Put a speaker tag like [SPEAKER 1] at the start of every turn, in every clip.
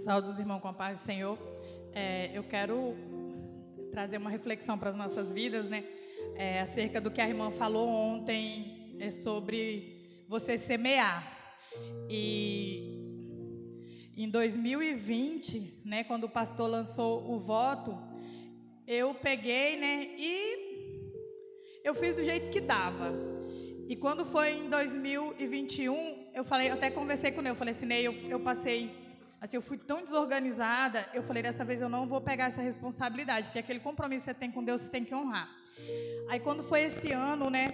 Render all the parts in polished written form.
[SPEAKER 1] Saúde, irmãos, com a paz do Senhor. Eu quero trazer uma reflexão para as nossas vidas, né? Acerca do que a irmã falou ontem, sobre você semear. E em 2020, né, quando o pastor lançou o voto, eu peguei, né, e eu fiz do jeito que dava. E quando foi em 2021, eu até conversei com ele, eu falei assim, Ney, eu passei... Assim, eu fui tão desorganizada, eu falei, dessa vez eu não vou pegar essa responsabilidade, porque aquele compromisso que você tem com Deus, você tem que honrar. Aí quando foi esse ano, né,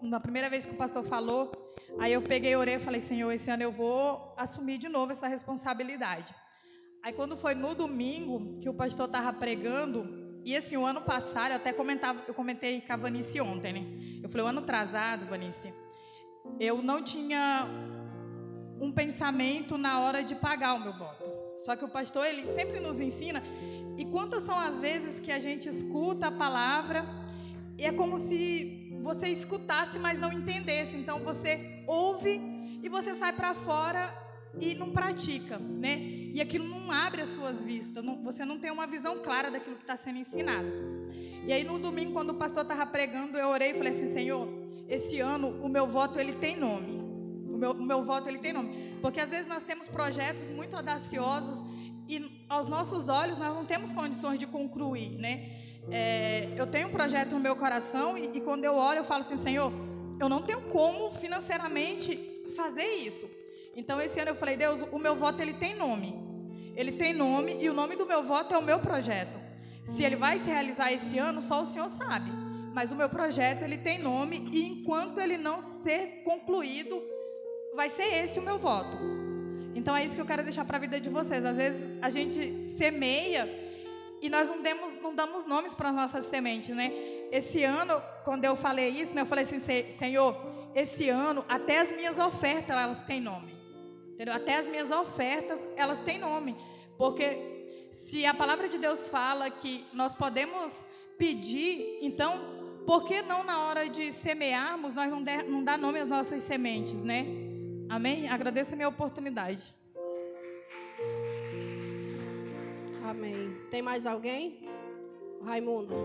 [SPEAKER 1] na primeira vez que o pastor falou, aí eu peguei, orei e falei, Senhor, esse ano eu vou assumir de novo essa responsabilidade. Aí quando foi no domingo, que o pastor estava pregando, e assim, o ano passado, eu comentei com a Vanice ontem, né, eu falei, o ano atrasado, Vanice, eu não tinha um pensamento na hora de pagar o meu voto. Só que o pastor, ele sempre nos ensina, e quantas são as vezes que a gente escuta a palavra, e é como se você escutasse, mas não entendesse. Então você ouve e você sai para fora e não pratica, né? E aquilo não abre as suas vistas, você não tem uma visão clara daquilo que está sendo ensinado. E aí no domingo, quando o pastor estava pregando, eu orei e falei assim, Senhor, esse ano o meu voto ele tem nome. O meu voto ele tem nome, porque às vezes nós temos projetos muito audaciosos e aos nossos olhos nós não temos condições de concluir, né? Eu tenho um projeto no meu coração e quando eu oro eu falo assim, Senhor, eu não tenho como financeiramente fazer isso. Então esse ano eu falei, Deus, o meu voto ele tem nome e o nome do meu voto é o meu projeto. Se ele vai se realizar esse ano, só o Senhor sabe, mas o meu projeto ele tem nome e enquanto ele não ser concluído, vai ser esse o meu voto. Então é isso que eu quero deixar para a vida de vocês. Às vezes a gente semeia e nós não damos nomes para as nossas sementes, né? Esse ano, quando eu falei isso, né, eu falei assim, Senhor, esse ano até as minhas ofertas elas têm nome, entendeu? Até as minhas ofertas elas têm nome, porque se a palavra de Deus fala que nós podemos pedir, então por que não na hora de semearmos nós não dar nome às nossas sementes, né? Amém? Agradeço a minha oportunidade.
[SPEAKER 2] Amém. Tem mais alguém? Raimundo.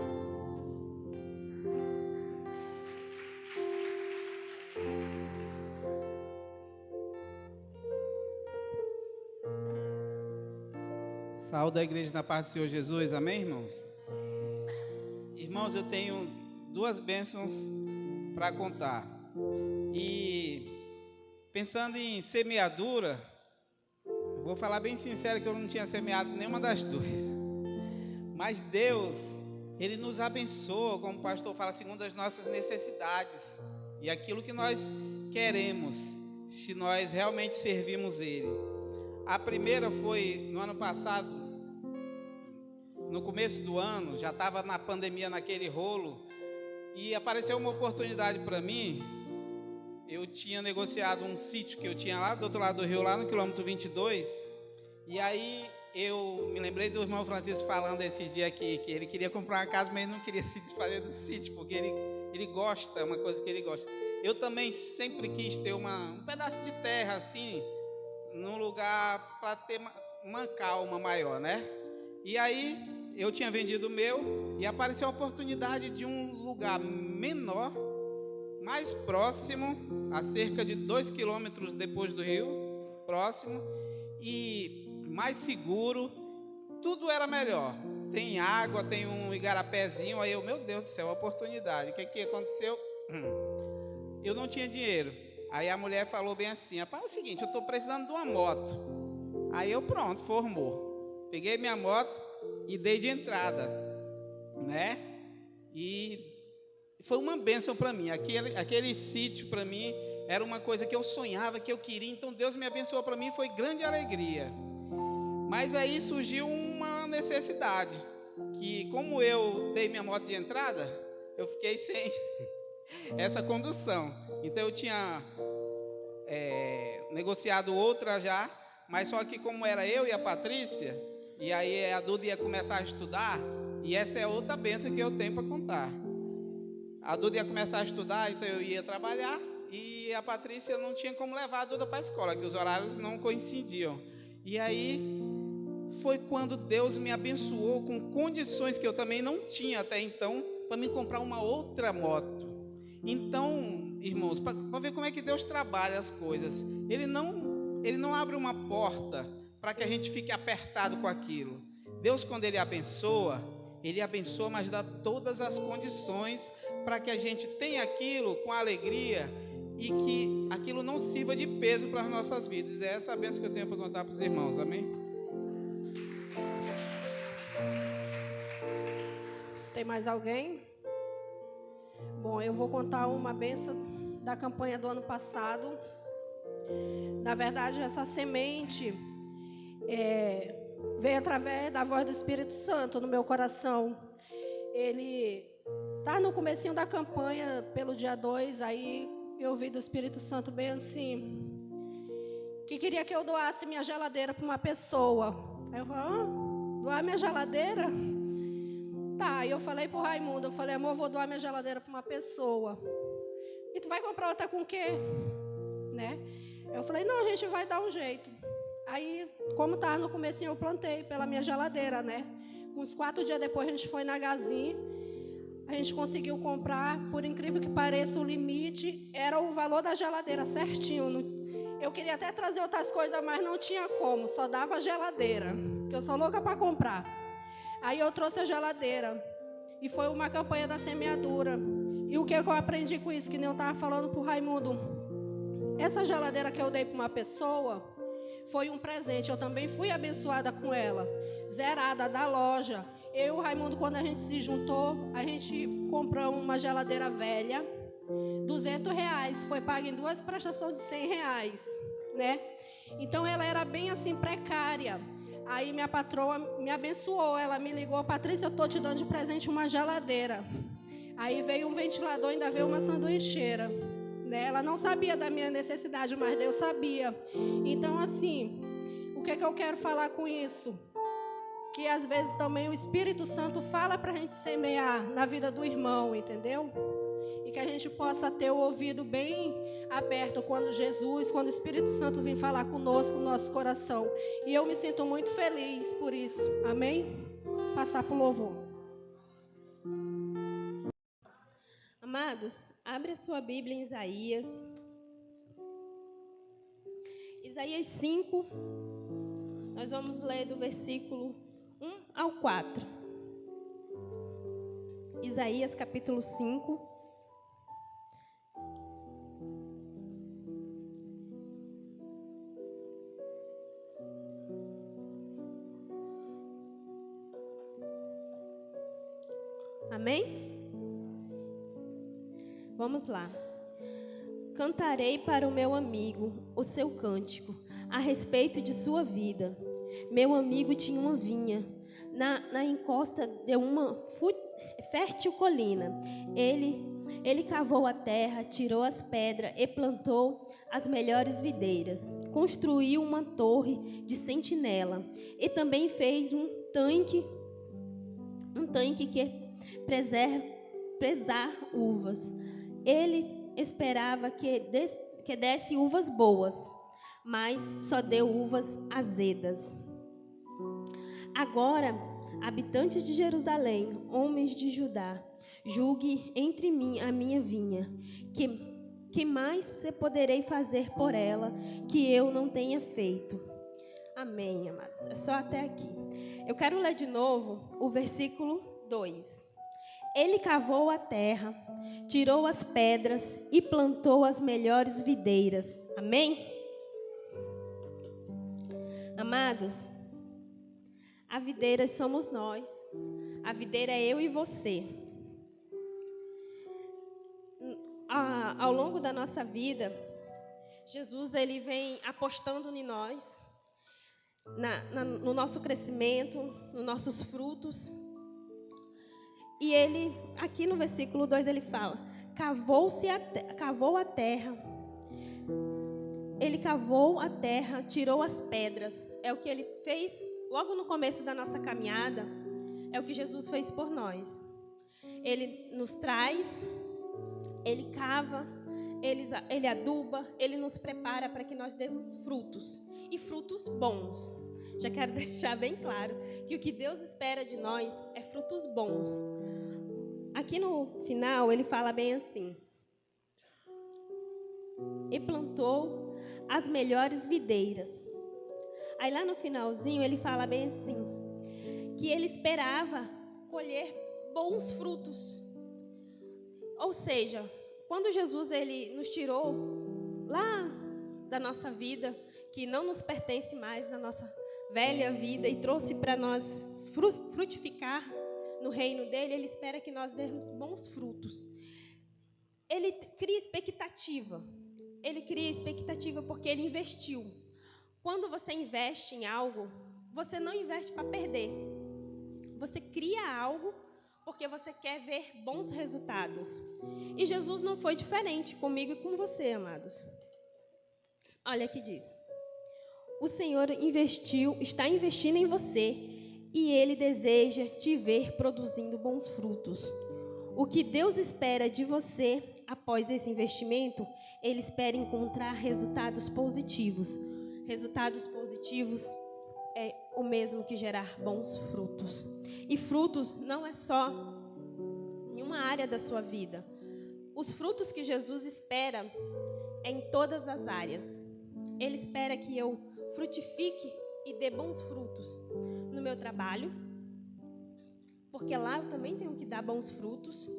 [SPEAKER 3] Saúde a igreja na paz do Senhor Jesus, amém, irmãos? Irmãos, eu tenho duas bênçãos para contar. E pensando em semeadura, eu vou falar bem sincero que eu não tinha semeado nenhuma das duas. Mas Deus, Ele nos abençoa, como o pastor fala, segundo as nossas necessidades e aquilo que nós queremos, se nós realmente servimos Ele. A primeira foi no ano passado, no começo do ano, já estava na pandemia, naquele rolo, e apareceu uma oportunidade para mim. Eu tinha negociado um sítio que eu tinha lá do outro lado do rio, lá no quilômetro 22, e aí eu me lembrei do irmão Francisco falando esses dias aqui, que ele queria comprar uma casa, mas não queria se desfazer do sítio, porque ele gosta, é uma coisa que ele gosta. Eu também sempre quis ter um pedaço de terra assim, num lugar para ter uma calma maior, né? E aí eu tinha vendido o meu e apareceu a oportunidade de um lugar menor, mais próximo, a cerca de 2 quilômetros depois do rio, próximo, e mais seguro, tudo era melhor. Tem água, tem um igarapézinho, aí meu Deus do céu, oportunidade. O que aconteceu? Eu não tinha dinheiro. Aí a mulher falou bem assim, rapaz, é o seguinte, eu estou precisando de uma moto. Aí eu pronto, formou. Peguei minha moto e dei de entrada, né? E foi uma bênção para mim. Aquele sítio para mim era uma coisa que eu sonhava, que eu queria. Então Deus me abençoou para mim, foi grande alegria. Mas aí surgiu uma necessidade, que como eu dei minha moto de entrada, eu fiquei sem essa condução. Então eu tinha negociado outra já, mas só que como era eu e a Patrícia, e aí a Duda ia começar a estudar, e essa é outra bênção que eu tenho para contar. A Duda ia começar a estudar, então eu ia trabalhar, e a Patrícia não tinha como levar a Duda para a escola, que os horários não coincidiam. E aí foi quando Deus me abençoou com condições que eu também não tinha até então, para me comprar uma outra moto. Então, irmãos, para ver como é que Deus trabalha as coisas, Ele não abre uma porta para que a gente fique apertado com aquilo. Deus, quando Ele abençoa, mas dá todas as condições para que a gente tenha aquilo com alegria e que aquilo não sirva de peso para as nossas vidas. É essa a bênção que eu tenho para contar para os irmãos, amém?
[SPEAKER 2] Tem mais alguém? Bom, eu vou contar uma bênção da campanha do ano passado. Na verdade, essa semente veio através da voz do Espírito Santo no meu coração. Ele está no comecinho da campanha, pelo dia 2, aí eu ouvi do Espírito Santo bem assim, que queria que eu doasse minha geladeira para uma pessoa. Aí eu falei, doar minha geladeira? Tá, aí eu falei pro Raimundo, eu falei, amor, eu vou doar minha geladeira para uma pessoa. E tu vai comprar outra com o quê? Né? Eu falei, não, a gente vai dar um jeito. Aí, como estava no comecinho, eu plantei pela minha geladeira, né? Uns 4 dias depois, a gente foi na Gazin, a gente conseguiu comprar, por incrível que pareça, o limite era o valor da geladeira, certinho. Eu queria até trazer outras coisas, mas não tinha como, só dava a geladeira, que eu sou louca para comprar. Aí eu trouxe a geladeira, e foi uma campanha da semeadura. E o que eu aprendi com isso, que nem eu estava falando para o Raimundo, essa geladeira que eu dei para uma pessoa, foi um presente, eu também fui abençoada com ela, zerada da loja. Eu e o Raimundo, quando a gente se juntou, a gente comprou uma geladeira velha, R$200, foi paga em 2 prestações de R$100, né? Então ela era bem assim precária. Aí minha patroa me abençoou, ela me ligou, Patrícia, eu estou te dando de presente uma geladeira. Aí veio um ventilador, ainda veio uma sanduicheira. Ela não sabia da minha necessidade, mas Deus sabia. Então, assim, o que é que eu quero falar com isso? Que às vezes também o Espírito Santo fala para a gente semear na vida do irmão, entendeu? E que a gente possa ter o ouvido bem aberto quando o Espírito Santo vem falar conosco, no nosso coração. E eu me sinto muito feliz por isso. Amém? Passar para o louvor.
[SPEAKER 4] Amados, abre a sua Bíblia em Isaías. Isaías 5, nós vamos ler do versículo 1 ao 4. Isaías capítulo 5. Amém? Vamos lá. Cantarei para o meu amigo o seu cântico a respeito de sua vida. Meu amigo tinha uma vinha na encosta de uma fértil colina. Ele cavou a terra, tirou as pedras e plantou as melhores videiras. Construiu uma torre de sentinela e também fez um tanque que prezar uvas. Ele esperava que desse uvas boas, mas só deu uvas azedas. Agora, habitantes de Jerusalém, homens de Judá, julgue entre mim a minha vinha. Que mais você poderei fazer por ela que eu não tenha feito? Amém, amados. É só até aqui. Eu quero ler de novo o versículo 2. Ele cavou a terra, tirou as pedras e plantou as melhores videiras. Amém? Amados, a videira somos nós. A videira é eu e você. Ao longo da nossa vida, Jesus ele vem apostando em nós, no nosso crescimento, nos nossos frutos. E ele, aqui no versículo 2, ele fala, cavou a terra. Ele cavou a terra, tirou as pedras. É o que ele fez logo no começo da nossa caminhada. É o que Jesus fez por nós. Ele nos traz, ele cava, ele aduba, ele nos prepara para que nós demos frutos. E frutos bons. já quero deixar bem claro que o que Deus espera de nós é frutos bons. Aqui no final, ele fala bem assim: e plantou as melhores videiras. Aí lá no finalzinho, ele fala bem assim, que ele esperava colher bons frutos. Ou seja, quando Jesus ele nos tirou lá da nossa vida, que não nos pertence mais, da nossa velha vida, e trouxe para nós frutificar no reino dele, ele espera que nós demos bons frutos. Ele cria expectativa. Ele cria expectativa porque ele investiu. Quando você investe em algo, você não investe para perder. Você cria algo porque você quer ver bons resultados. E Jesus não foi diferente comigo e com você, amados. Olha aqui diz: o Senhor está investindo em você e Ele deseja te ver produzindo bons frutos. O que Deus espera de você após esse investimento, Ele espera encontrar resultados positivos. Resultados positivos é o mesmo que gerar bons frutos. E frutos não é só em uma área da sua vida. Os frutos que Jesus espera é em todas as áreas. Ele espera que eu frutifique e dê bons frutos no meu trabalho, porque lá eu também tenho que dar bons frutos,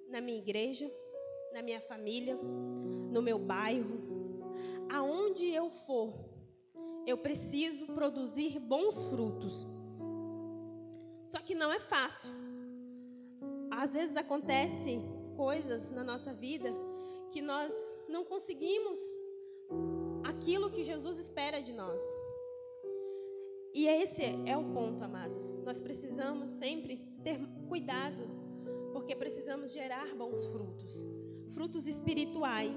[SPEAKER 4] na minha igreja, na minha família, no meu bairro, aonde eu for, eu preciso produzir bons frutos. Só que não é fácil. Às vezes acontecem coisas na nossa vida que nós não conseguimos aquilo que Jesus espera de nós. E esse é o ponto, amados. Nós precisamos sempre ter cuidado, porque precisamos gerar bons frutos, frutos espirituais.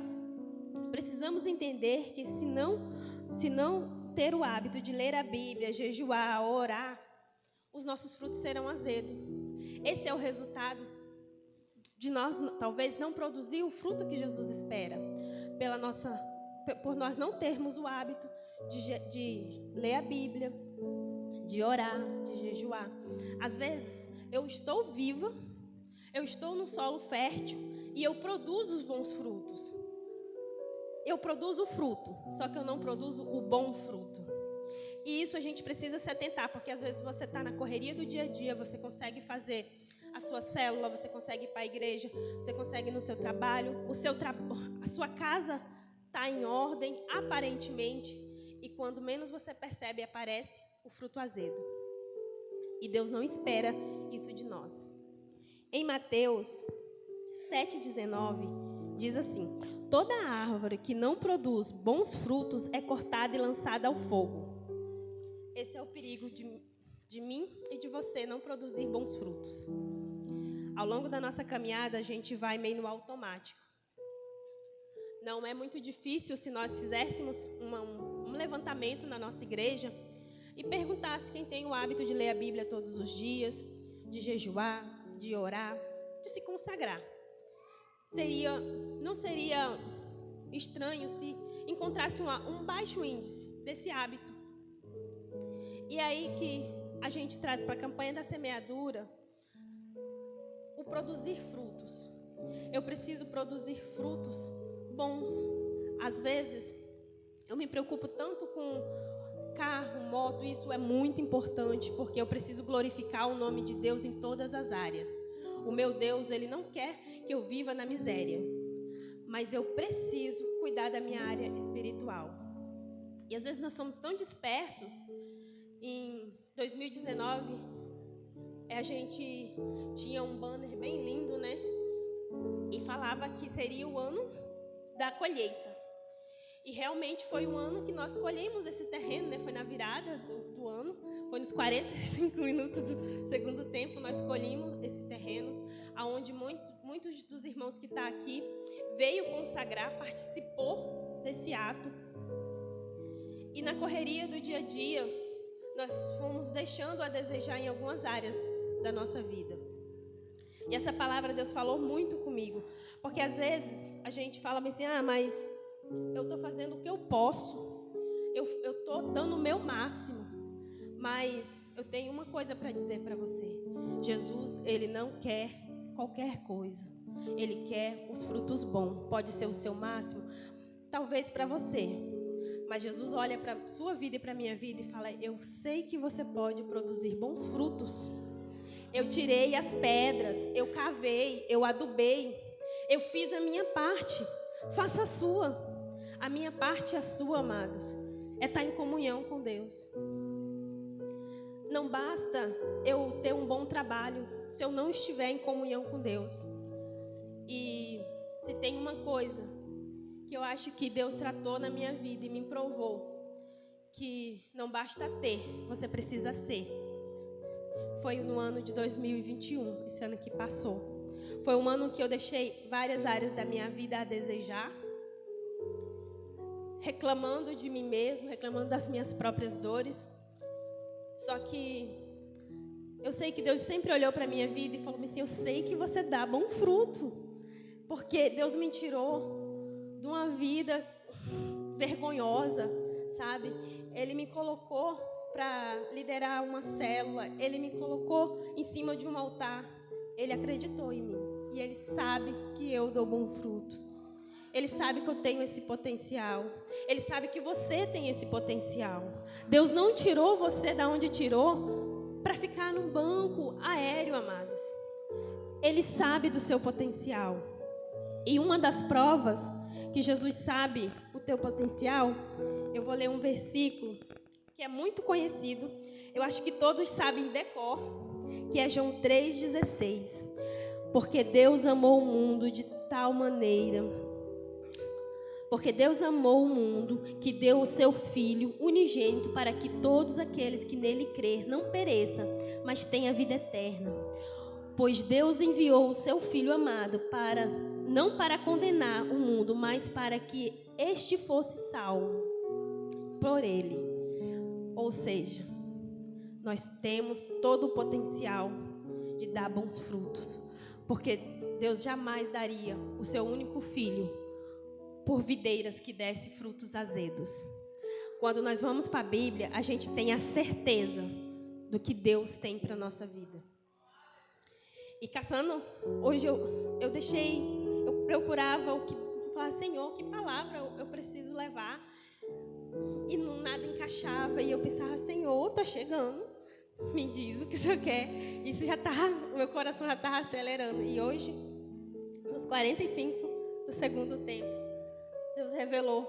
[SPEAKER 4] Precisamos entender que se não ter o hábito de ler a Bíblia, jejuar, orar, os nossos frutos serão azedos. Esse é o resultado de nós talvez não produzir o fruto que Jesus espera, por nós não termos o hábito de ler a Bíblia, de orar, de jejuar. Às vezes, eu estou viva, eu estou num solo fértil e eu produzo os bons frutos. Eu produzo o fruto, só que eu não produzo o bom fruto. E isso a gente precisa se atentar, porque às vezes você está na correria do dia a dia, você consegue fazer a sua célula, você consegue ir para a igreja, você consegue ir no seu trabalho, a sua casa está em ordem, aparentemente, e quando menos você percebe, aparece o fruto azedo. E Deus não espera isso de nós. Em Mateus 7,19, diz assim: toda árvore que não produz bons frutos é cortada e lançada ao fogo. Esse é o perigo de mim e de você não produzir bons frutos. Ao longo da nossa caminhada, a gente vai meio no automático. Não é muito difícil se nós fizéssemos um levantamento na nossa igreja e perguntasse quem tem o hábito de ler a Bíblia todos os dias, de jejuar, de orar, de se consagrar. Não seria estranho se encontrasse um baixo índice desse hábito. E aí que a gente traz para a campanha da semeadura o produzir frutos. Eu preciso produzir frutos bons. Às vezes, eu me preocupo tanto com carro, moto, isso é muito importante, porque eu preciso glorificar o nome de Deus em todas as áreas. O meu Deus, Ele não quer que eu viva na miséria, mas eu preciso cuidar da minha área espiritual. E às vezes nós somos tão dispersos. Em 2019, a gente tinha um banner bem lindo, né? E falava que seria o ano da colheita. E realmente foi um ano que nós colhemos esse terreno, né? Foi na virada do ano, foi nos 45 minutos do segundo tempo, nós colhemos esse terreno, aonde muitos dos irmãos que estão aqui veio consagrar, participou desse ato. E na correria do dia a dia, nós fomos deixando a desejar em algumas áreas da nossa vida. E essa palavra Deus falou muito comigo, porque às vezes a gente fala assim, mas eu estou fazendo o que eu posso, eu estou dando o meu máximo, Mas eu tenho uma coisa para dizer para você. Jesus, ele não quer qualquer coisa. Ele quer os frutos bons. Pode ser o seu máximo, talvez para você. Mas Jesus olha para a sua vida e para a minha vida e fala: eu sei que você pode produzir bons frutos. Eu tirei as pedras, eu cavei, eu adubei, eu fiz a minha parte. Faça a sua. A minha parte é a sua, amados. É estar em comunhão com Deus. Não basta eu ter um bom trabalho se eu não estiver em comunhão com Deus. E se tem uma coisa que eu acho que Deus tratou na minha vida e me provou, que não basta ter, você precisa ser. Foi no ano de 2021, esse ano que passou. Foi um ano que eu deixei várias áreas da minha vida a desejar, reclamando de mim mesmo, reclamando das minhas próprias dores. Só que eu sei que Deus sempre olhou para a minha vida e falou assim: eu sei que você dá bom fruto, porque Deus me tirou de uma vida vergonhosa, sabe? Ele me colocou para liderar uma célula, ele me colocou em cima de um altar, ele acreditou em mim e ele sabe que eu dou bom fruto. Ele sabe que eu tenho esse potencial. Ele sabe que você tem esse potencial. Deus não tirou você da onde tirou para ficar num banco aéreo, amados. Ele sabe do seu potencial. E uma das provas que Jesus sabe o teu potencial, eu vou ler um versículo que é muito conhecido. Eu acho que todos sabem decor, que é João 3,16. Porque Deus amou o mundo de tal maneira... Porque Deus amou o mundo, que deu o seu Filho unigênito para que todos aqueles que nele crer não pereçam, mas tenham vida eterna. Pois Deus enviou o seu Filho amado não para condenar o mundo, mas para que este fosse salvo por ele. Ou seja, nós temos todo o potencial de dar bons frutos, porque Deus jamais daria o seu único Filho por videiras que desse frutos azedos. Quando nós vamos para a Bíblia, a gente tem a certeza do que Deus tem para a nossa vida. E caçando, hoje eu procurava o que, falar: Senhor, que palavra eu preciso levar? E nada encaixava, e eu pensava: Senhor, está chegando, me diz o que o Senhor quer. Isso já estava, o meu coração já estava acelerando. E hoje, nos 45 do segundo tempo, Deus revelou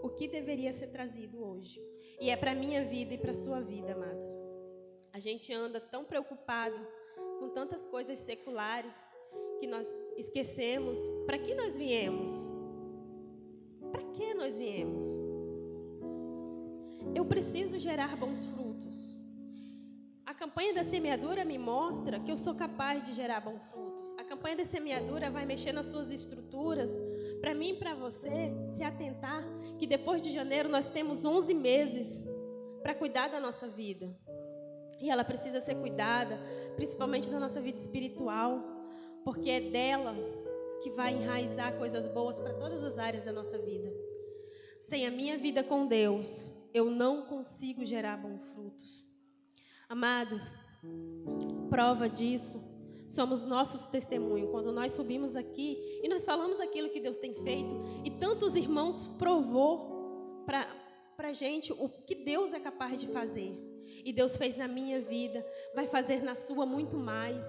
[SPEAKER 4] o que deveria ser trazido hoje. E é para a minha vida e para a sua vida, amados. A gente anda tão preocupado com tantas coisas seculares que nós esquecemos para que nós viemos. Para que nós viemos? Eu preciso gerar bons frutos. A campanha da semeadura me mostra que eu sou capaz de gerar bons frutos. A campanha da semeadura vai mexer nas suas estruturas, para mim e para você se atentar que depois de janeiro nós temos 11 meses para cuidar da nossa vida. E ela precisa ser cuidada, principalmente da nossa vida espiritual, porque é dela que vai enraizar coisas boas para todas as áreas da nossa vida. Sem a minha vida com Deus, eu não consigo gerar bons frutos. Amados, prova disso somos nossos testemunhos. Quando nós subimos aqui e nós falamos aquilo que Deus tem feito, e tantos irmãos provou para a gente o que Deus é capaz de fazer. E Deus fez na minha vida, vai fazer na sua muito mais.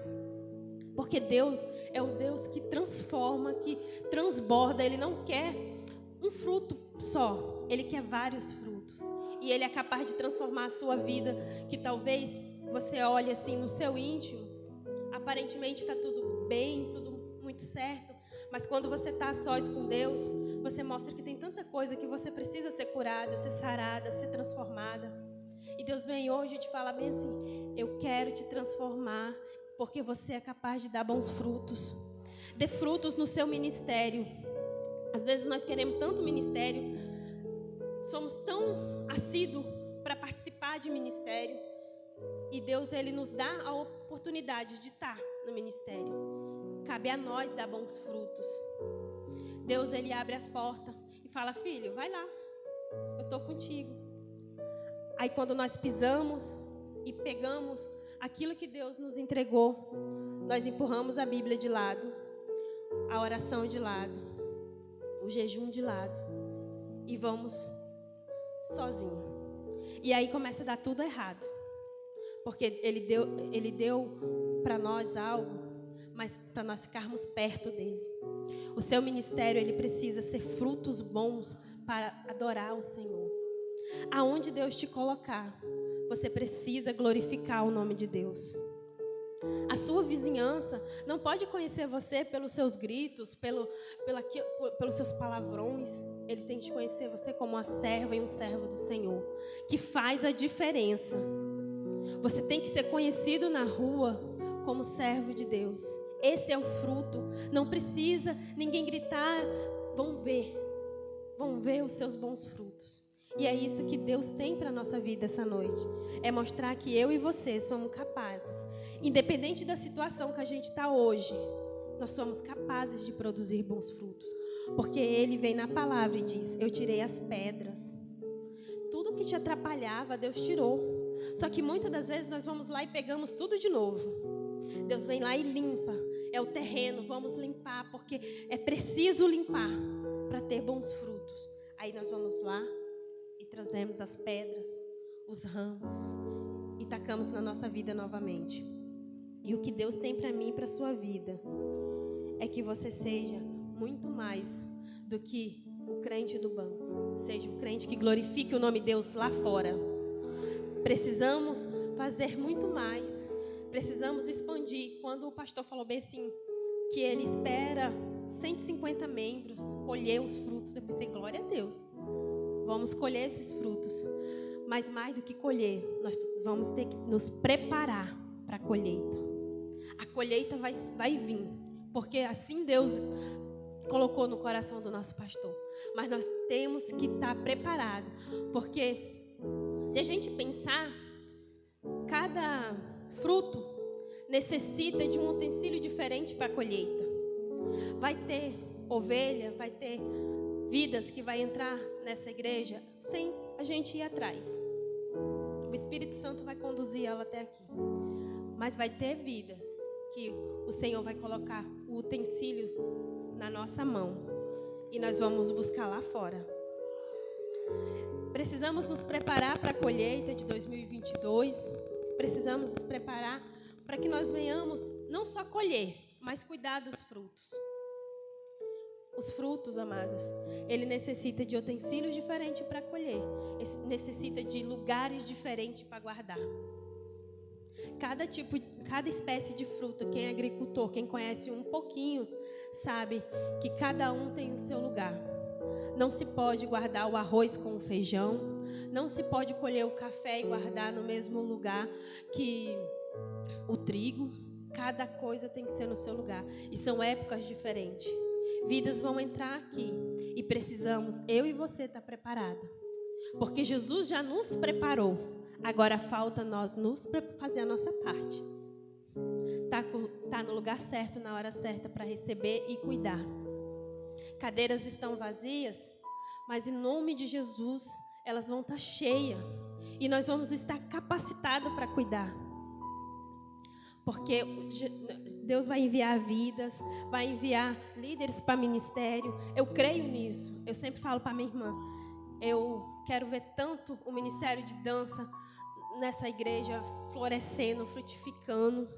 [SPEAKER 4] Porque Deus é o Deus que transforma, que transborda. Ele não quer um fruto só, Ele quer vários frutos. E Ele é capaz de transformar a sua vida, que talvez você olhe assim no seu íntimo, aparentemente está tudo bem, tudo muito certo, mas quando você está a sós com Deus, você mostra que tem tanta coisa que você precisa ser curada, ser sarada, ser transformada. E Deus vem hoje e te fala bem assim: eu quero te transformar, porque você é capaz de dar bons frutos. Dê frutos no seu ministério. Às vezes nós queremos tanto ministério, somos tão assíduos para participar de ministério, e Deus, Ele nos dá a oportunidade de estar no ministério. Cabe a nós dar bons frutos. Deus, Ele abre as portas e fala: filho, vai lá, eu estou contigo. Aí quando nós pisamos e pegamos aquilo que Deus nos entregou, nós empurramos a Bíblia de lado, a oração de lado, o jejum de lado e vamos sozinhos. E aí começa a dar tudo errado. Porque Ele deu para nós algo, mas para nós ficarmos perto dEle. O seu ministério, ele precisa ser frutos bons para adorar o Senhor. Aonde Deus te colocar, você precisa glorificar o nome de Deus. A sua vizinhança não pode conhecer você pelos seus gritos, pelos seus palavrões. Eles têm que conhecer você como uma serva e um servo do Senhor, que faz a diferença. Você tem que ser conhecido na rua como servo de Deus. Esse é o fruto. Não precisa ninguém gritar. Vão ver os seus bons frutos. E é isso que Deus tem para a nossa vida essa noite. É mostrar que eu e você somos capazes. Independente da situação que a gente está hoje, nós somos capazes de produzir bons frutos. Porque Ele vem na palavra e diz, eu tirei as pedras. Tudo que te atrapalhava, Deus tirou. Só que muitas das vezes nós vamos lá e pegamos tudo de novo. Deus vem lá e limpa. É o terreno, vamos limpar, porque é preciso limpar para ter bons frutos. Aí nós vamos lá e trazemos as pedras, os ramos e tacamos na nossa vida novamente. E o que Deus tem para mim e para a sua vida é que você seja muito mais do que o crente do banco. Seja o crente que glorifique o nome de Deus lá fora. Precisamos fazer muito mais. Precisamos expandir. Quando o pastor falou bem assim, que ele espera 150 membros colher os frutos, eu pensei, glória a Deus. Vamos colher esses frutos. Mas mais do que colher, nós vamos ter que nos preparar para a colheita. A colheita vai vir, porque assim Deus colocou no coração do nosso pastor. Mas nós temos que estar preparados, porque se a gente pensar, cada fruto necessita de um utensílio diferente para a colheita. Vai ter ovelha, vai ter vidas que vai entrar nessa igreja sem a gente ir atrás. O Espírito Santo vai conduzir ela até aqui. Mas vai ter vidas que o Senhor vai colocar o utensílio na nossa mão e nós vamos buscar lá fora. Precisamos nos preparar para a colheita de 2022. Precisamos nos preparar para que nós venhamos não só colher, mas cuidar dos frutos. Os frutos, amados, ele necessita de utensílios diferentes para colher. Necessita de lugares diferentes para guardar. Cada espécie de fruta, quem é agricultor, quem conhece um pouquinho, sabe que cada um tem o seu lugar. Não se pode guardar o arroz com o feijão. Não se pode colher o café e guardar no mesmo lugar que o trigo. Cada coisa tem que ser no seu lugar. E são épocas diferentes. Vidas vão entrar aqui. E precisamos, eu e você, estar preparada. Porque Jesus já nos preparou. Agora falta nós fazer a nossa parte. Tá no lugar certo, na hora certa, para receber e cuidar. Cadeiras estão vazias, mas em nome de Jesus, elas vão estar cheias. E nós vamos estar capacitados para cuidar. Porque Deus vai enviar vidas, vai enviar líderes para ministério. Eu creio nisso. Eu sempre falo para minha irmã, eu quero ver tanto o ministério de dança nessa igreja florescendo, frutificando.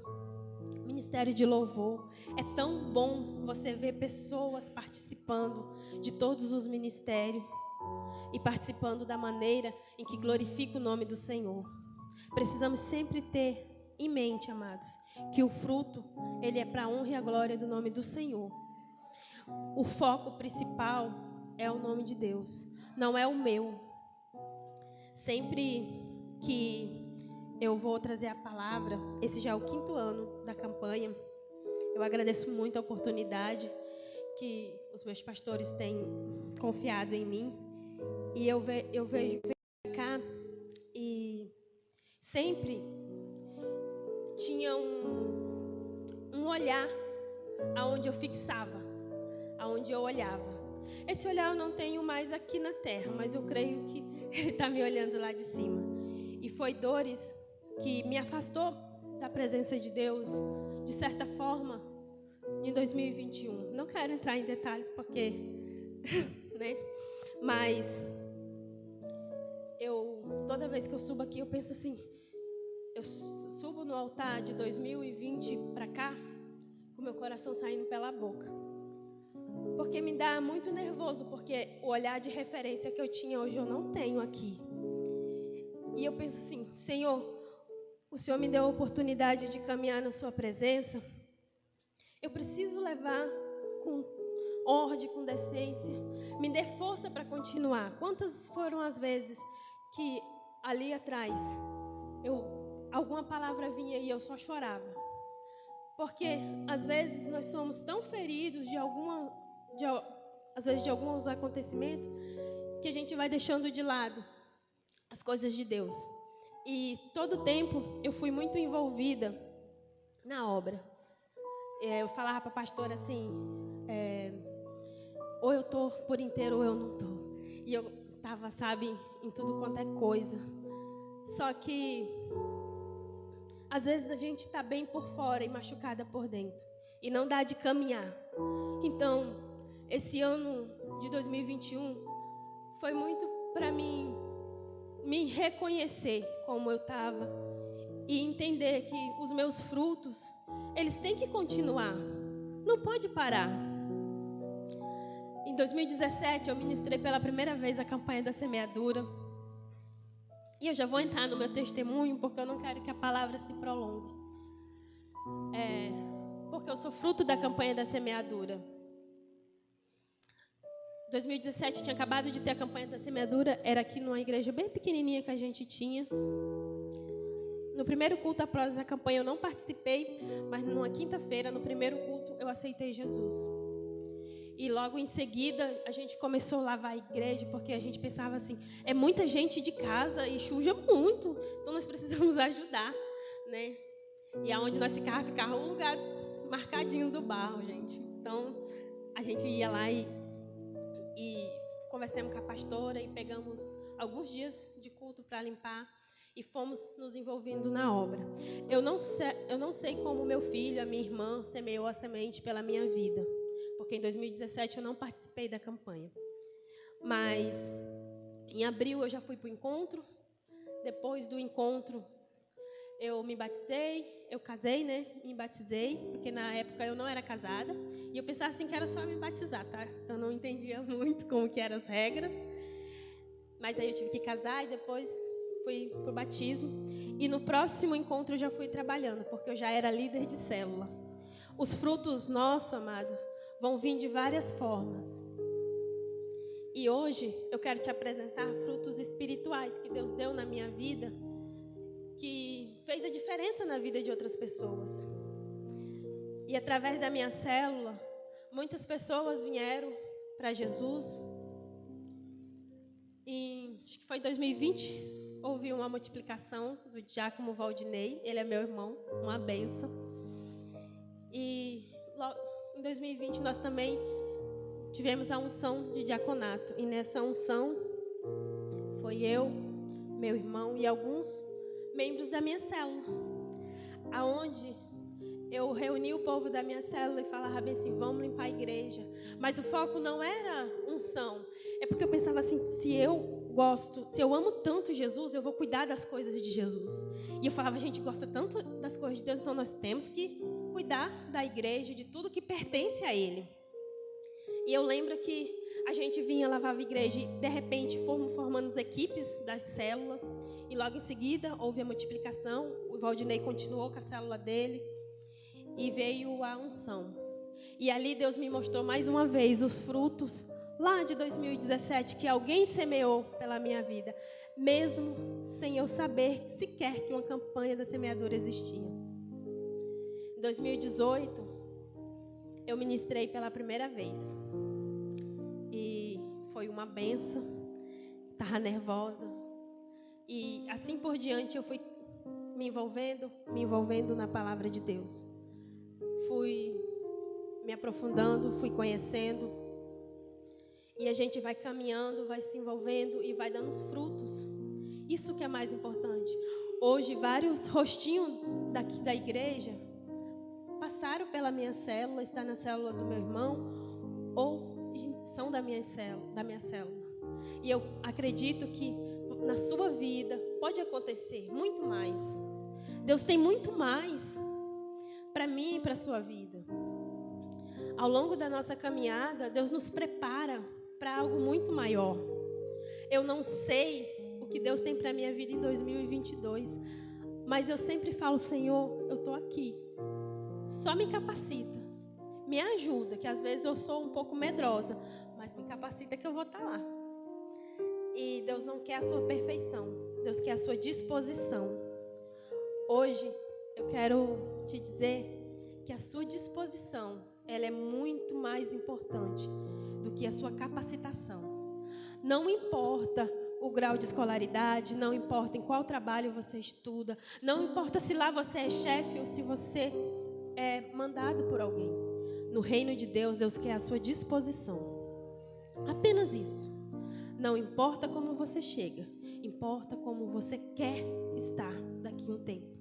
[SPEAKER 4] Ministério de louvor. É tão bom você ver pessoas participando de todos os ministérios e participando da maneira em que glorifica o nome do Senhor. Precisamos sempre ter em mente, amados, que o fruto, ele é para a honra e a glória do nome do Senhor. O foco principal é o nome de Deus, não é o meu. Sempre que eu vou trazer a palavra, esse já é o 5º ano da campanha. Eu agradeço muito a oportunidade que os meus pastores têm confiado em mim. E eu vejo cá e sempre tinha um olhar aonde eu fixava, aonde eu olhava. Esse olhar eu não tenho mais aqui na terra, mas eu creio que ele está me olhando lá de cima. foi dores que me afastou da presença de Deus, de certa forma, em 2021. Não quero entrar em detalhes porque, né? Mas toda vez que eu subo aqui, eu penso assim, eu subo no altar de 2020 para cá, com meu coração saindo pela boca. Porque me dá muito nervoso, porque o olhar de referência que eu tinha hoje eu não tenho aqui. E eu penso assim, Senhor, o Senhor me deu a oportunidade de caminhar na sua presença. Eu preciso levar com ordem, com decência. Me dê força para continuar. Quantas foram as vezes que ali atrás alguma palavra vinha e eu só chorava? Porque às vezes nós somos tão feridos às vezes de alguns acontecimentos que a gente vai deixando de lado as coisas de Deus. E todo o tempo eu fui muito envolvida na obra. Eu falava para a pastora assim, ou eu estou por inteiro ou eu não estou. E eu estava, sabe, em tudo quanto é coisa. Só que às vezes a gente está bem por fora e machucada por dentro. E não dá de caminhar. Então, esse ano de 2021 foi muito para mim me reconhecer como eu estava e entender que os meus frutos, eles têm que continuar. Não pode parar. Em 2017, eu ministrei pela primeira vez a campanha da semeadura. E eu já vou entrar no meu testemunho, porque eu não quero que a palavra se prolongue. Porque eu sou fruto da campanha da semeadura. 2017 tinha acabado de ter a campanha da semeadura, era aqui numa igreja bem pequenininha que a gente tinha. No primeiro culto após a campanha eu não participei, mas numa quinta-feira, no primeiro culto, eu aceitei Jesus. E logo em seguida a gente começou a lavar a igreja, porque a gente pensava assim, é muita gente de casa e suja muito, então nós precisamos ajudar, né? E aonde nós ficava o lugar marcadinho do barro, gente. Então a gente ia lá e conversamos com a pastora e pegamos alguns dias de culto para limpar e fomos nos envolvendo na obra. Eu não sei como meu filho, a minha irmã, semeou a semente pela minha vida, porque em 2017 eu não participei da campanha. Mas em abril eu já fui para o encontro. Depois do encontro eu me batizei, eu casei, né? Me batizei, porque na época eu não era casada. E eu pensava assim que era só me batizar, tá? Eu não entendia muito como que eram as regras. Mas aí eu tive que casar e depois fui pro batismo. E no próximo encontro eu já fui trabalhando, porque eu já era líder de célula. Os frutos nossos, amados, vão vir de várias formas. E hoje eu quero te apresentar frutos espirituais que Deus deu na minha vida, que fez a diferença na vida de outras pessoas. E através da minha célula, muitas pessoas vieram para Jesus. E acho que foi em 2020, houve uma multiplicação do diácono Valdinei. Ele é meu irmão, uma bênção. E em 2020 nós também tivemos a unção de diaconato. E nessa unção foi eu, meu irmão e alguns membros da minha célula, aonde eu reuni o povo da minha célula e falava bem assim, vamos limpar a igreja. Mas o foco não era unção. É porque eu pensava assim, se eu amo tanto Jesus, eu vou cuidar das coisas de Jesus. E eu falava, a gente gosta tanto das coisas de Deus, então nós temos que cuidar da igreja, de tudo que pertence a Ele. E eu lembro que a gente vinha, lavava a igreja e, de repente, fomos formando as equipes das células. E logo em seguida, houve a multiplicação. O Valdinei continuou com a célula dele. E veio a unção. E ali Deus me mostrou mais uma vez os frutos, lá de 2017, que alguém semeou pela minha vida. Mesmo sem eu saber sequer que uma campanha da semeadura existia. Em 2018, eu ministrei pela primeira vez. E foi uma benção. Estava nervosa. E assim por diante eu fui me envolvendo na palavra de Deus. Fui me aprofundando, fui conhecendo. E a gente vai caminhando, vai se envolvendo e vai dando os frutos. Isso que é mais importante. Hoje, vários rostinhos daqui da igreja passaram pela minha célula, está na célula do meu irmão, ou são da minha célula. E eu acredito que na sua vida pode acontecer muito mais. Deus tem muito mais para mim e para a sua vida. Ao longo da nossa caminhada, Deus nos prepara para algo muito maior. Eu não sei o que Deus tem para a minha vida em 2022, mas eu sempre falo, Senhor, eu estou aqui. Só me capacita, me ajuda, que às vezes eu sou um pouco medrosa, mas me capacita que eu vou estar lá. E Deus não quer a sua perfeição, Deus quer a sua disposição. Hoje, eu quero te dizer que a sua disposição, ela é muito mais importante do que a sua capacitação. Não importa o grau de escolaridade, não importa em qual trabalho você estuda, não importa se lá você é chefe ou se você é mandado por alguém. No reino de Deus, Deus quer a sua disposição. Apenas isso. Não importa como você chega, importa como você quer estar daqui a um tempo.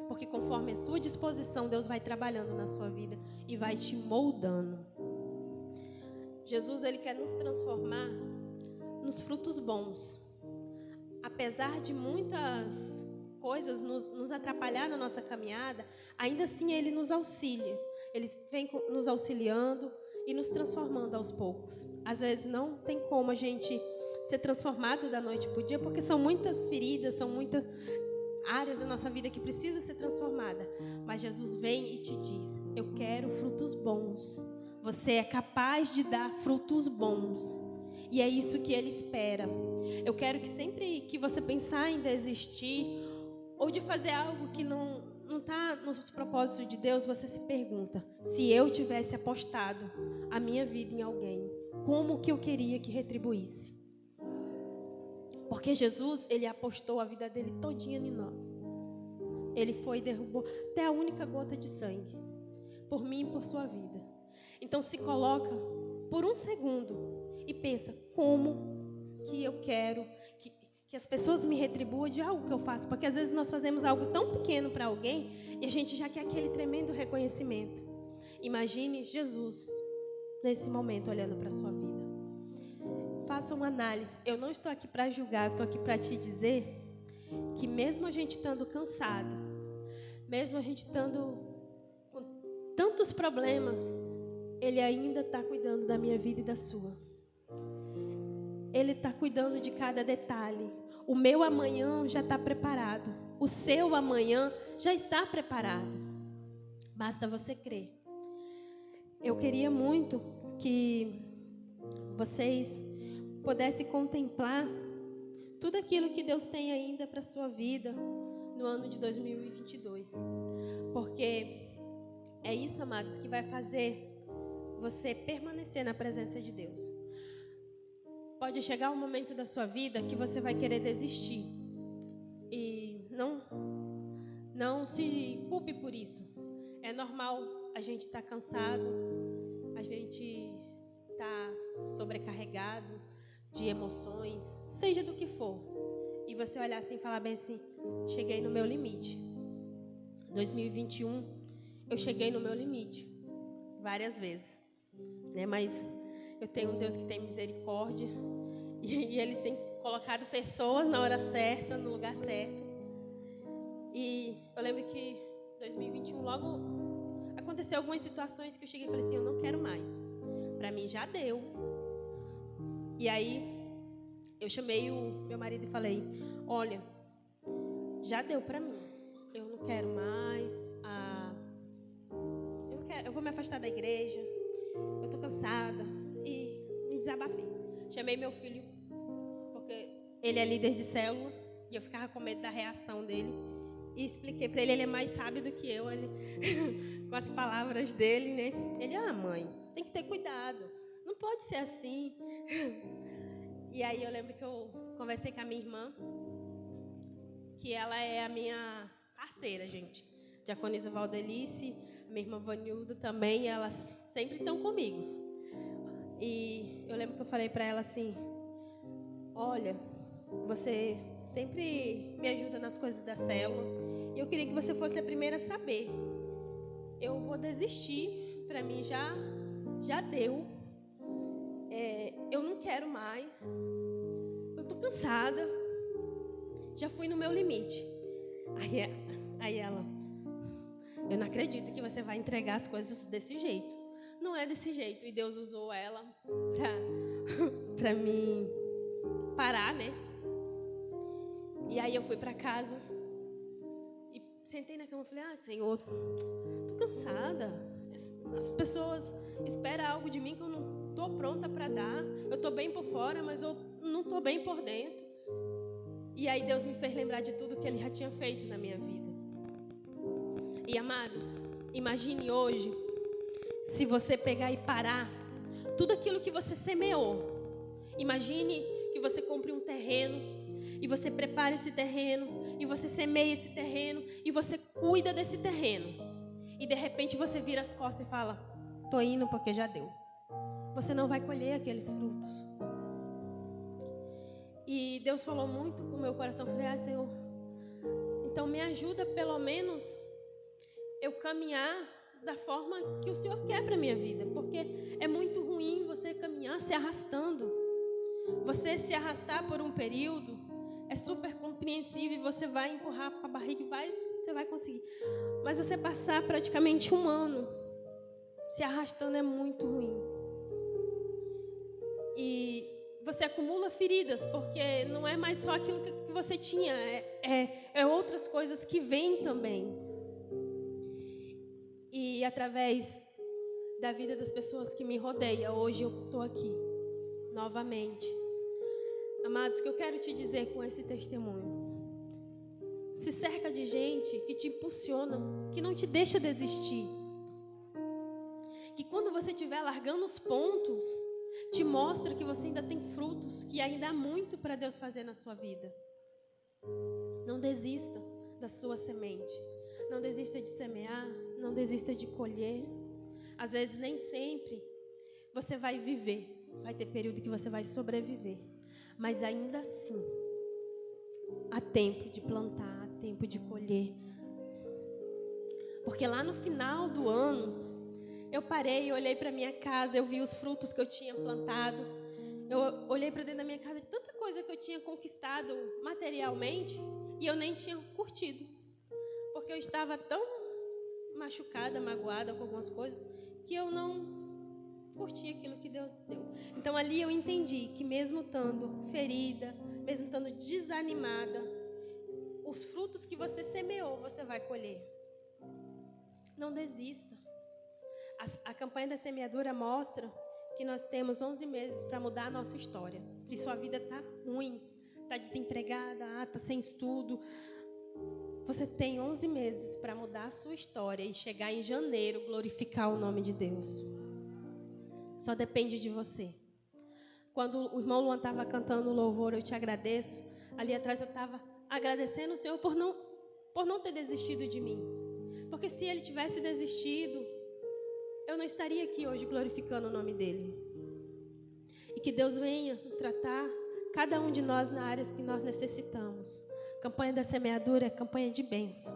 [SPEAKER 4] Porque conforme a sua disposição, Deus vai trabalhando na sua vida e vai te moldando. Jesus, Ele quer nos transformar nos frutos bons. Apesar de muitas coisas nos atrapalhar na nossa caminhada, ainda assim Ele nos auxilia. Ele vem nos auxiliando e nos transformando aos poucos. Às vezes não tem como a gente ser transformado da noite para o dia, porque são muitas feridas, são muitas áreas da nossa vida que precisa ser transformada. Mas Jesus vem e te diz, eu quero frutos bons. Você é capaz de dar frutos bons. E é isso que Ele espera. Eu quero que sempre que você pensar em desistir ou de fazer algo que não está nos propósitos de Deus, você se pergunta, se eu tivesse apostado a minha vida em alguém, como que eu queria que retribuísse? Porque Jesus, Ele apostou a vida dele todinha em nós. Ele foi e derrubou até a única gota de sangue, por mim e por sua vida. Então se coloca por um segundo e pensa, como que eu quero que as pessoas me retribuam de algo que eu faço? Porque às vezes nós fazemos algo tão pequeno para alguém e a gente já quer aquele tremendo reconhecimento. Imagine Jesus nesse momento olhando para a sua vida. Faça uma análise. Eu não estou aqui para julgar, eu estou aqui para te dizer que mesmo a gente estando cansado, mesmo a gente estando com tantos problemas, Ele ainda está cuidando da minha vida e da sua. Ele está cuidando de cada detalhe. O meu amanhã já está preparado. O seu amanhã já está preparado. Basta você crer. Eu queria muito que vocês pudessem contemplar tudo aquilo que Deus tem ainda para a sua vida no ano de 2022. Porque é isso, amados, que vai fazer você permanecer na presença de Deus. Pode chegar um momento da sua vida que você vai querer desistir. E não se culpe por isso. É normal a gente estar cansado, a gente estar sobrecarregado de emoções, seja do que for. E você olhar assim e falar bem assim, cheguei no meu limite. 2021, eu cheguei no meu limite. Várias vezes. Né? Mas eu tenho um Deus que tem misericórdia. E Ele tem colocado pessoas na hora certa, no lugar certo. E eu lembro que em 2021, logo aconteceu algumas situações que eu cheguei e falei assim, eu não quero mais. Para mim já deu. E aí eu chamei o meu marido e falei, olha, já deu para mim. Eu não quero mais. Eu vou me afastar da igreja. Eu estou cansada. E me desabafei. Chamei meu filho, porque ele é líder de célula, e eu ficava com medo da reação dele. E expliquei para ele, ele é mais sábio do que eu, ele, com as palavras dele, né? Ele, mãe, tem que ter cuidado, não pode ser assim. E aí eu lembro que eu conversei com a minha irmã, que ela é a minha parceira, gente. Diaconisa Valdelice, a minha irmã Vanilda também, elas sempre estão comigo. E eu lembro que eu falei para ela assim, olha, você sempre me ajuda nas coisas da célula. E eu queria que você fosse a primeira a saber. Eu vou desistir, para mim já deu. Eu não quero mais. Eu tô cansada. Já fui no meu limite. Aí ela, eu não acredito que você vai entregar as coisas desse jeito. Não é desse jeito. E Deus usou ela para me parar, né? E aí eu fui para casa e sentei na cama e falei, Senhor, tô cansada. As pessoas esperam algo de mim que eu não tô pronta para dar. Eu tô bem por fora, mas eu não tô bem por dentro. E aí Deus me fez lembrar de tudo que Ele já tinha feito na minha vida. E amados, imagine hoje, se você pegar e parar tudo aquilo que você semeou. Imagine que você compre um terreno e você prepara esse terreno e você semeia esse terreno e você cuida desse terreno. E de repente você vira as costas e fala, tô indo porque já deu. Você não vai colher aqueles frutos. E Deus falou muito com o meu coração. Eu falei, Senhor, então me ajuda pelo menos eu caminhar da forma que o Senhor quer para a minha vida. Porque é muito ruim você caminhar se arrastando. Você se arrastar por um período é super compreensível e você vai empurrar com a barriga e você vai conseguir. Mas você passar praticamente um ano se arrastando é muito ruim. E você acumula feridas, porque não é mais só aquilo que você tinha, é outras coisas que vêm também. E através da vida das pessoas que me rodeiam, hoje eu estou aqui, novamente. Amados, o que eu quero te dizer com esse testemunho? Se cerca de gente que te impulsiona, que não te deixa desistir. Que quando você estiver largando os pontos, te mostra que você ainda tem frutos, que ainda há muito para Deus fazer na sua vida. Não desista da sua semente. Não desista de semear, não desista de colher. Às vezes nem sempre você vai viver. Vai ter período que você vai sobreviver. Mas ainda assim, há tempo de plantar, há tempo de colher. Porque lá no final do ano, eu parei, olhei para minha casa, eu vi os frutos que eu tinha plantado. Eu olhei para dentro da minha casa de tanta coisa que eu tinha conquistado materialmente e eu nem tinha curtido. Porque eu estava tão machucada, magoada com algumas coisas, que eu não curti aquilo que Deus deu. Então ali eu entendi que mesmo estando ferida, mesmo estando desanimada, os frutos que você semeou, você vai colher. Não desista. A campanha da semeadura mostra que nós temos 11 meses para mudar a nossa história. Se sua vida está ruim, está desempregada, está sem estudo, você tem 11 meses para mudar a sua história e chegar em janeiro, glorificar o nome de Deus. Só depende de você. Quando o irmão Luan estava cantando o louvor, eu te agradeço, ali atrás eu estava agradecendo o Senhor por não ter desistido de mim. Porque se ele tivesse desistido, eu não estaria aqui hoje glorificando o nome dele. E que Deus venha tratar cada um de nós na áreas que nós necessitamos. Campanha da semeadura é campanha de bênção.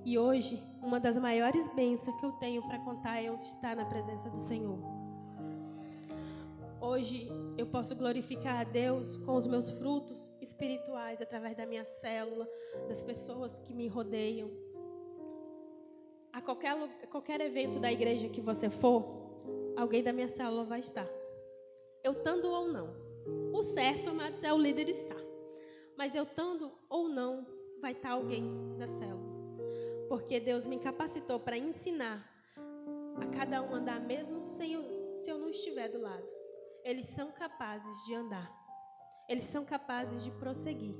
[SPEAKER 4] E hoje, uma das maiores bênçãos que eu tenho para contar é eu estar na presença do Senhor. Hoje, eu posso glorificar a Deus com os meus frutos espirituais, através da minha célula, das pessoas que me rodeiam. A qualquer evento da igreja que você for, alguém da minha célula vai estar. Eu estando ou não. O certo, amados, é o líder estar. Mas eu estando ou não, vai estar alguém da célula. Porque Deus me capacitou para ensinar a cada um andar, mesmo se eu não estiver do lado. Eles são capazes de andar. Eles são capazes de prosseguir.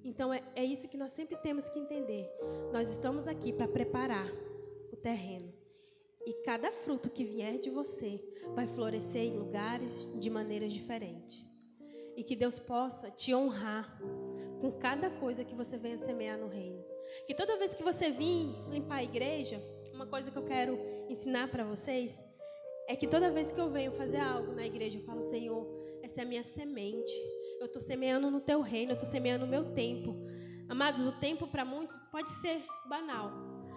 [SPEAKER 4] Então, é isso que nós sempre temos que entender. Nós estamos aqui para preparar o terreno. E cada fruto que vier de você vai florescer em lugares de maneiras diferentes. E que Deus possa te honrar com cada coisa que você venha semear no reino. Que toda vez que você vir limpar a igreja, uma coisa que eu quero ensinar para vocês é que toda vez que eu venho fazer algo na igreja, eu falo, Senhor, essa é a minha semente. Eu estou semeando no teu reino, eu estou semeando o meu tempo. Amados, o tempo para muitos pode ser banal,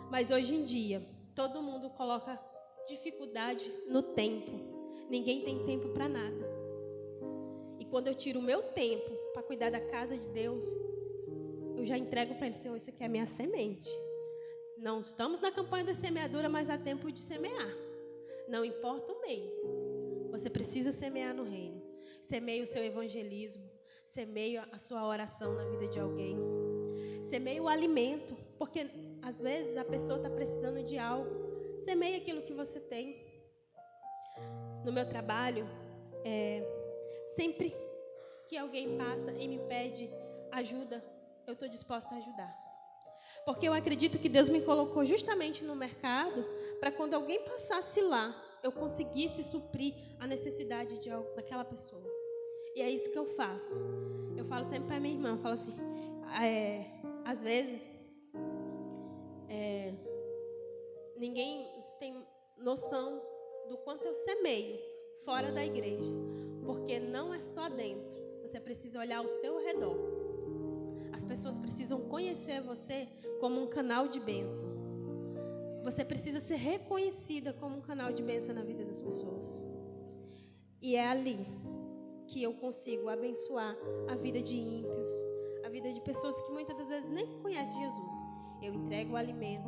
[SPEAKER 4] mas hoje em dia, todo mundo coloca dificuldade no tempo. Ninguém tem tempo para nada. E quando eu tiro o meu tempo para cuidar da casa de Deus, eu já entrego para Ele, Senhor, isso aqui é a minha semente. Não estamos na campanha da semeadura, mas há tempo de semear. Não importa o mês, você precisa semear no reino. Semeie o seu evangelismo, semeie a sua oração na vida de alguém. Semeie o alimento, porque às vezes a pessoa está precisando de algo. Semeie aquilo que você tem. No meu trabalho, sempre que alguém passa e me pede ajuda, eu estou disposta a ajudar. Porque eu acredito que Deus me colocou justamente no mercado para quando alguém passasse lá, eu conseguisse suprir a necessidade de algo daquela pessoa. E é isso que eu faço. Eu falo sempre para minha irmã, eu falo assim, às vezes, ninguém tem noção do quanto eu semeio fora da igreja. Porque não é só dentro, você precisa olhar ao seu redor. As pessoas precisam conhecer você como um canal de bênção. Você precisa ser reconhecida como um canal de bênção na vida das pessoas. E é ali que eu consigo abençoar a vida de ímpios, a vida de pessoas que muitas das vezes nem conhecem Jesus. Eu entrego o alimento,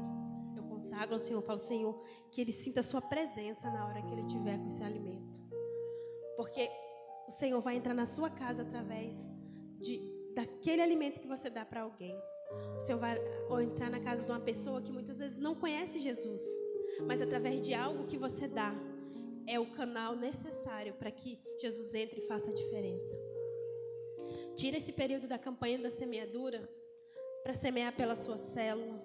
[SPEAKER 4] eu consagro ao Senhor, eu falo, Senhor, que Ele sinta a sua presença na hora que Ele estiver com esse alimento. Porque o Senhor vai entrar na sua casa através daquele alimento que você dá para alguém. O Senhor vai entrar na casa de uma pessoa que muitas vezes não conhece Jesus, mas através de algo que você dá, é o canal necessário para que Jesus entre e faça a diferença. Tira esse período da campanha da semeadura para semear pela sua célula,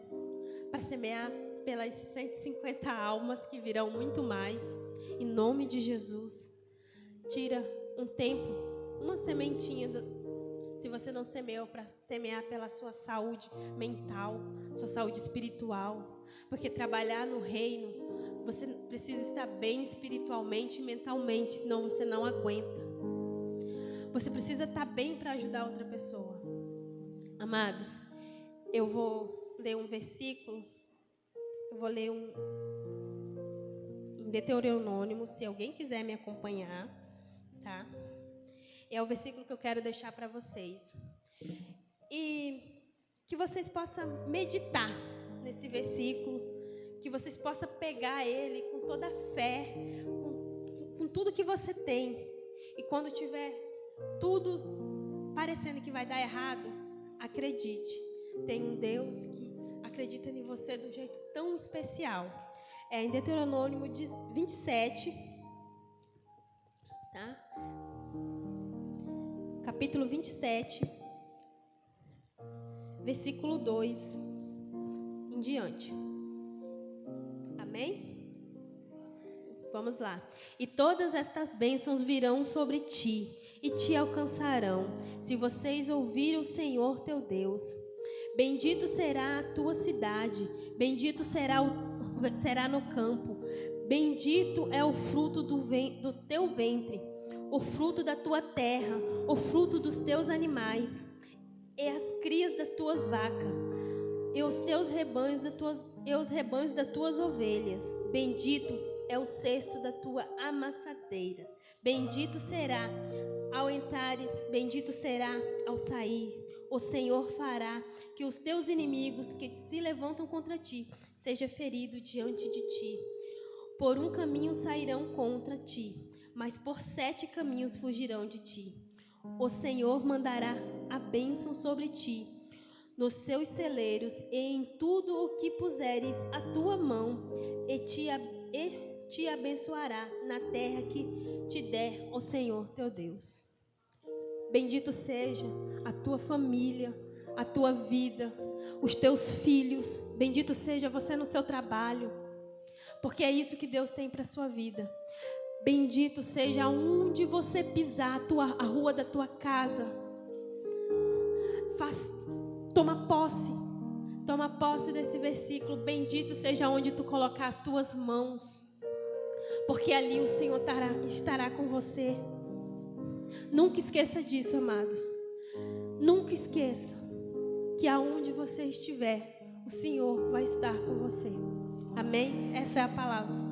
[SPEAKER 4] para semear pelas 150 almas que virão muito mais, em nome de Jesus. Tira um tempo, uma sementinha, se você não semeou, para semear pela sua saúde mental, sua saúde espiritual. Porque trabalhar no reino, você precisa estar bem espiritualmente e mentalmente, senão você não aguenta. Você precisa estar bem para ajudar outra pessoa. Amados, eu vou ler um versículo, eu vou ler em Deuteronômio, se alguém quiser me acompanhar, tá? É o versículo que eu quero deixar para vocês. E que vocês possam meditar nesse versículo, que vocês possam pegar ele com toda a fé, com tudo que você tem. E quando tiver tudo parecendo que vai dar errado, acredite. Tem um Deus que acredita em você de um jeito tão especial. É em Deuteronômio 27, tá? Capítulo 27, versículo 2 em diante. Amém? Vamos lá. E todas estas bênçãos virão sobre ti e te alcançarão, se vocês ouvirem o Senhor teu Deus. Bendito será a tua cidade, bendito será no campo, bendito é o fruto do teu ventre, o fruto da tua terra, o fruto dos teus animais, e as crias das tuas vacas, e os teus rebanhos das tuas ovelhas. Bendito é o cesto da tua amassadeira. Bendito será ao entrares, bendito será ao sair. O Senhor fará que os teus inimigos que se levantam contra ti seja ferido diante de ti. Por um caminho sairão contra ti, mas por 7 caminhos fugirão de ti. O Senhor mandará a bênção sobre ti, nos seus celeiros e em tudo o que puseres a tua mão, e te abençoará na terra que te der o Senhor teu Deus. Bendito seja a tua família, a tua vida, os teus filhos. Bendito seja você no seu trabalho, porque é isso que Deus tem para a sua vida. Bendito seja aonde você pisar, a rua da tua casa. Toma posse desse versículo. Bendito seja onde tu colocar as tuas mãos, porque ali o Senhor estará com você. Nunca esqueça disso, amados. Nunca esqueça que aonde você estiver, o Senhor vai estar com você. Amém? Essa é a palavra.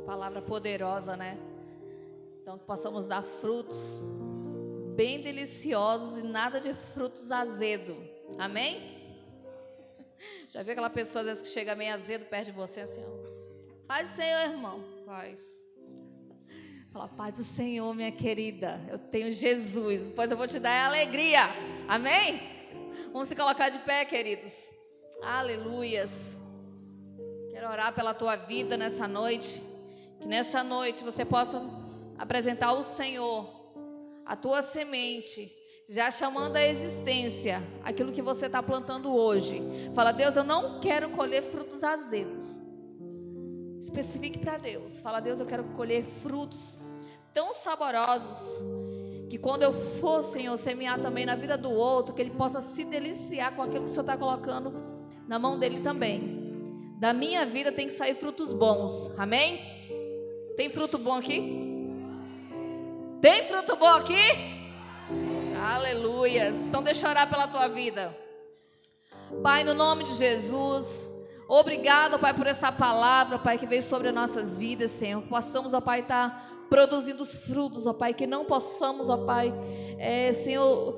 [SPEAKER 5] Palavra poderosa, né? Então que possamos dar frutos bem deliciosos e nada de frutos azedo. Amém? Já viu aquela pessoa às vezes que chega meio azedo perto de você assim, ó. Paz do Senhor, irmão. Paz. Fala, paz do Senhor, minha querida. Eu tenho Jesus. Pois eu vou te dar alegria. Amém? Vamos se colocar de pé, queridos. Aleluias. Quero orar pela tua vida nessa noite. Que nessa noite você possa apresentar ao Senhor a tua semente, já chamando à existência aquilo que você está plantando hoje. Fala, Deus, eu não quero colher frutos azedos. Especifique para Deus. Fala, Deus, eu quero colher frutos tão saborosos que quando eu for, Senhor, semear também na vida do outro, que ele possa se deliciar com aquilo que o Senhor está colocando na mão dele também. Da minha vida tem que sair frutos bons. Amém? Tem fruto bom aqui? Tem fruto bom aqui? Aleluias. Então deixa eu orar pela tua vida. Pai, no nome de Jesus, obrigado, Pai, por essa palavra, Pai, que veio sobre as nossas vidas, Senhor. Que possamos, ó Pai, estar produzindo os frutos, ó Pai. Que não possamos, ó Pai, Senhor,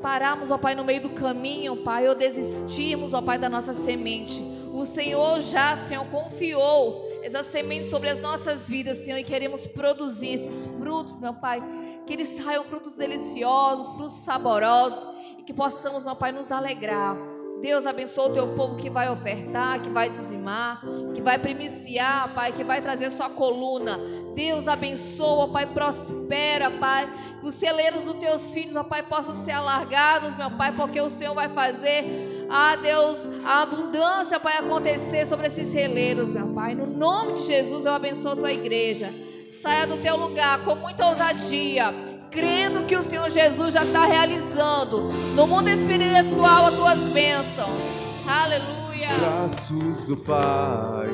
[SPEAKER 5] pararmos, ó Pai, no meio do caminho, Pai, ou desistirmos, ó Pai, da nossa semente. O Senhor já, Senhor, confiou essa semente sobre as nossas vidas, Senhor, e queremos produzir esses frutos, meu Pai, que eles saiam frutos deliciosos, frutos saborosos, e que possamos, meu Pai, nos alegrar. Deus, abençoa o teu povo que vai ofertar, que vai dizimar, que vai primiciar, Pai, que vai trazer sua coluna. Deus, abençoa, Pai, prospera, Pai, que os celeiros dos teus filhos, ó Pai, possam ser alargados, meu Pai, porque o Senhor vai fazer, Deus, a abundância, Pai, acontecer sobre esses celeiros, meu Pai. No nome de Jesus, eu abençoo a tua igreja. Saia do teu lugar com muita ousadia, crendo que o Senhor Jesus já está realizando no mundo espiritual as tuas bênçãos. Aleluia.
[SPEAKER 6] Braços do Pai.